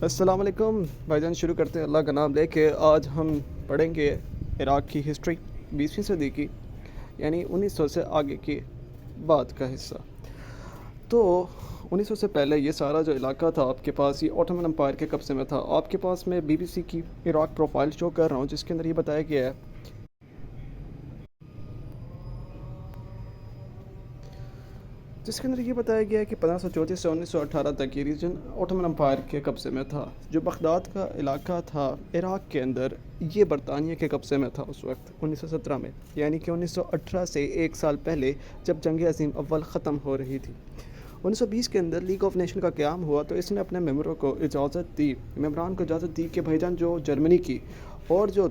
السلام علیکم بھائی جان، شروع کرتے ہیں اللہ کا نام لے کے۔ آج ہم پڑھیں گے عراق کی ہسٹری 20ویں صدی کی، یعنی 1900 سے آگے کی بعد کا حصہ۔ تو 1900 سے پہلے یہ سارا جو علاقہ تھا آپ کے پاس، یہ اوٹومن امپائر کے قبضے میں تھا۔ آپ کے پاس میں BBC کی عراق پروفائل شو کر رہا ہوں، جس کے اندر یہ بتایا گیا ہے کہ 1534 سے 1918 تک یہ ریجن اوٹومن امپائر کے قبضے میں تھا۔ جو بغداد کا علاقہ تھا عراق کے اندر، یہ برطانیہ کے قبضے میں تھا اس وقت 1917 میں، یعنی کہ 1918 سے ایک سال پہلے جب جنگ عظیم اول ختم ہو رہی تھی۔ 1920 کے اندر لیگ آف نیشن کا قیام ہوا، تو اس نے اپنے ممبران کو اجازت دی کہ بھائی جان جو جرمنی کی اور جو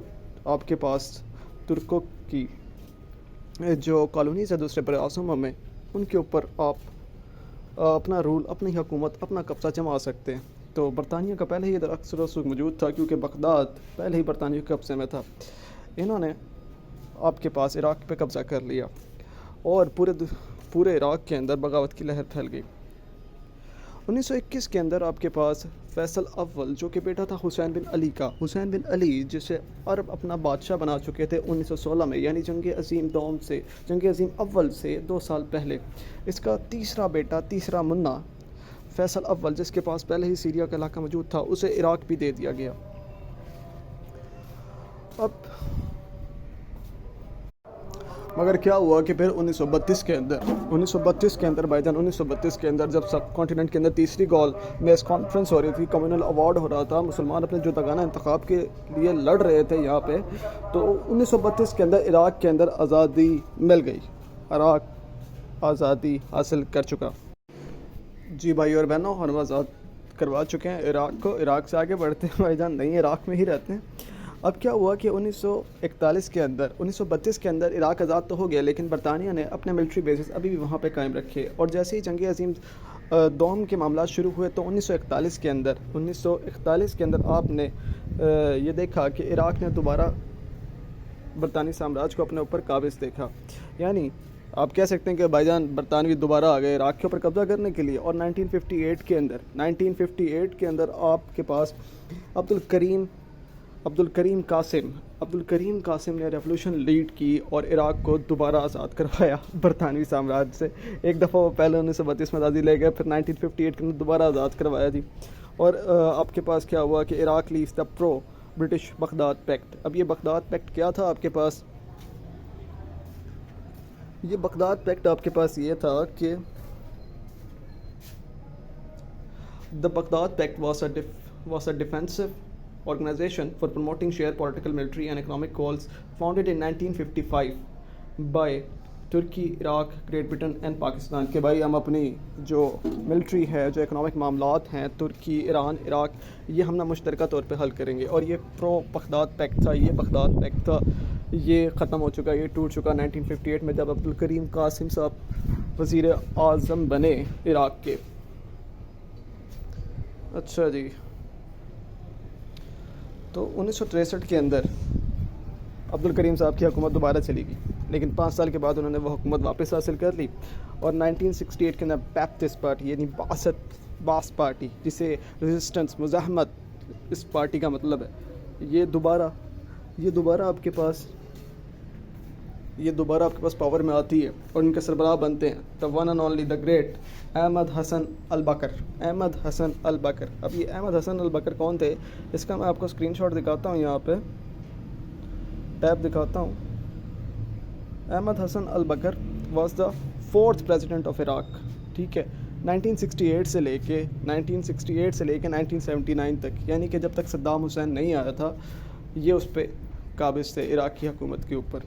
آپ کے پاس ترکوں کی جو کالونیز ہے دوسرے بر اعظموں میں، ان کے اوپر آپ اپنا رول، اپنی حکومت، اپنا قبضہ جما سکتے ہیں۔ تو برطانیہ کا پہلے ہی ادھر اکثر و رسوخ موجود تھا، کیونکہ بغداد پہلے ہی برطانیہ کے قبضے میں تھا۔ انہوں نے آپ کے پاس عراق پہ قبضہ کر لیا اور پورے عراق کے اندر بغاوت کی لہر پھیل گئی۔ 1921 کے اندر آپ کے پاس فیصل اول، جو کہ بیٹا تھا حسین بن علی کا، حسین بن علی جسے عرب اپنا بادشاہ بنا چکے تھے 1916 میں، یعنی جنگ عظیم اول سے 2 سال پہلے، اس کا تیسرا بیٹا، تیسرا منا فیصل اول، جس کے پاس پہلے ہی سیریا کا علاقہ موجود تھا، اسے عراق بھی دے دیا گیا۔ مگر کیا ہوا کہ پھر 1932 کے اندر بھائی جان 1932 کے اندر جب سب کانٹیننٹ کے اندر تیسری گول میز کانفرنس ہو رہی تھی، کمیونل ایوارڈ ہو رہا تھا، مسلمان اپنے جداگانہ انتخاب کے لیے لڑ رہے تھے یہاں پہ، تو 1932 کے اندر عراق کے اندر آزادی مل گئی، عراق آزادی حاصل کر چکا۔ جی بھائی اور بہنوں، ہم آزاد کروا چکے ہیں عراق کو۔ عراق سے آگے بڑھتے ہیں بھائی جان، نہیں عراق میں ہی رہتے ہیں۔ اب کیا ہوا کہ 1932 کے اندر عراق آزاد تو ہو گیا، لیکن برطانیہ نے اپنے ملٹری بیسز ابھی بھی وہاں پہ قائم رکھے، اور جیسے ہی جنگ عظیم دوم کے معاملات شروع ہوئے، تو 1941 کے اندر آپ نے یہ دیکھا کہ عراق نے دوبارہ برطانوی سامراج کو اپنے اوپر قابض دیکھا، یعنی آپ کہہ سکتے ہیں کہ بھائی جان برطانوی دوبارہ آ گئے عراق کے اوپر قبضہ کرنے کے لیے۔ اور 1958 کے اندر آپ کے پاس عبدالکریم قاسم نے ریولوشن لیڈ کی اور عراق کو دوبارہ آزاد کروایا برطانوی سامراج سے۔ ایک دفعہ وہ پہلے 1932 میں آزادی لے گئے، پھر 1958 کے اندر دوبارہ آزاد کروایا جی۔ اور آپ کے پاس کیا ہوا کہ Iraq leaves the pro British Baghdad pact. اب یہ بغداد پیکٹ کیا تھا آپ کے پاس؟ یہ بغداد پیکٹ آپ کے پاس یہ تھا کہ The Baghdad Pact was a defensive organization for promoting shared political, military and economic goals, founded in 1955 by Turkey, Iraq, Great Britain and Pakistan, کہ بھائی ہم اپنی جو ملٹری ہے، جو اکنامک معاملات ہیں، ترکی، ایران، عراق، یہ ہم نہ مشترکہ طور پہ حل کریں گے۔ اور یہ پرو بغداد پیکٹ تھا، یہ ختم ہو چکا، یہ ٹوٹ چکا 1958 میں، جب عبدالکریم قاسم صاحب وزیر اعظم بنے عراق کے۔ اچھا جی، تو 1963 کے اندر عبدالکریم صاحب کی حکومت دوبارہ چلی گئی، لیکن 5 سال کے بعد انہوں نے وہ حکومت واپس حاصل کر لی، اور 1968 کے اندر بیپٹسٹ پارٹی، یعنی باس پارٹی، جسے ریزسٹنس، مزاحمت اس پارٹی کا مطلب ہے، یہ دوبارہ آپ کے پاس پاور میں آتی ہے، اور ان کے سربراہ بنتے ہیں the one and only the great Ahmad Hassan البکر۔ اب یہ احمد حسن البکر کون تھے؟ اس کا میں آپ کو اسکرین شاٹ دکھاتا ہوں، یہاں پہ ٹیب دکھاتا ہوں۔ Ahmed Hassan al Bakr was the 4th president of Iraq, ٹھیک ہے، 1968 سے لے کے 1979 تک، یعنی کہ جب تک صدام حسین نہیں آیا تھا، یہ اس پہ قابض تھے عراق کی حکومت کے اوپر،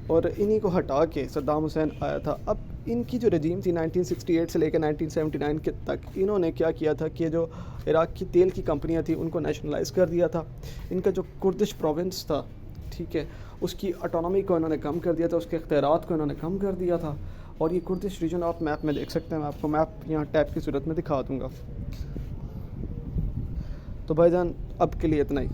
اور انہی کو ہٹا کے صدام حسین آیا تھا۔ اب ان کی جو رجیم تھی 1968 سے لے کے 1979 کے تک، انہوں نے کیا کیا تھا کہ جو عراق کی تیل کی کمپنیاں تھیں ان کو نیشنلائز کر دیا تھا، ان کا جو کردش پروونس تھا، ٹھیک ہے، اس کی اٹانومی کو انہوں نے کم کر دیا تھا، اس کے اختیارات کو انہوں نے کم کر دیا تھا، اور یہ کردش ریجن آپ میپ میں دیکھ سکتے ہیں، میں آپ کو میپ یہاں ٹیپ کی صورت میں دکھا دوں گا۔ تو بھائی جان اب کے لیے اتنا ہی۔